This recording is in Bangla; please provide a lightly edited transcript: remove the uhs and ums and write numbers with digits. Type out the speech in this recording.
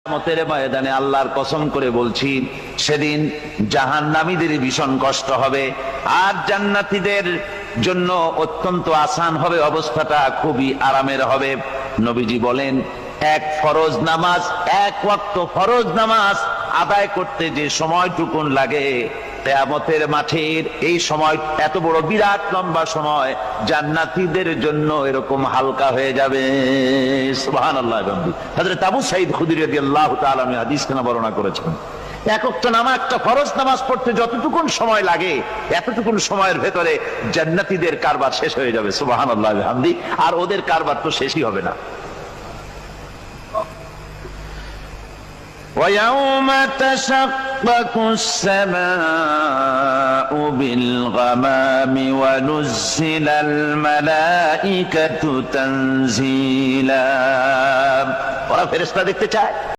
কিয়ামতের ময়দানে আল্লাহর কসম করে বলছি, সেদিন জাহান্নামীদের ভীষণ কষ্ট হবে আর জান্নাতীদের জন্য অত্যন্ত আসান হবে, অবস্থাটা খুবই আরামের হবে। নবীজি বলেন, এক ফরজ নামাজ, এক ওয়াক্ত ফরজ নামাজ আদায় করতে যে সময়টুকুন লাগে, কিয়ামতের মাঠের এই সময় এত বড় বিরাট লম্বা সময় জান্নাতীদের জন্য এরকম হালকা হয়ে যাবে। সুবহানাল্লাহ। হযরত আবু সাঈদ খুদরী রাদিয়াল্লাহু তাআলা আনহু হাদিস খানা বর্ণনা করেছেন, এক ওয়াক্ত নামাজ, একটা ফরজ নামাজ পড়তে যতটুকুন সময় লাগে এতটুকুন সময়ের ভেতরে জান্নাতীদের কারবার শেষ হয়ে যাবে। সুবহানাল্লাহ বিহামদি। আর ওদের কারবার তো শেষই হবে না। وَيَوْمَ تَشَقَّقُ السَّمَاءُ بِالْغَمَامِ وَنُزِّلَ الْمَلَائِكَةُ تَنزِيلًا। ওরা ফেরেশতা দেখতে চায়।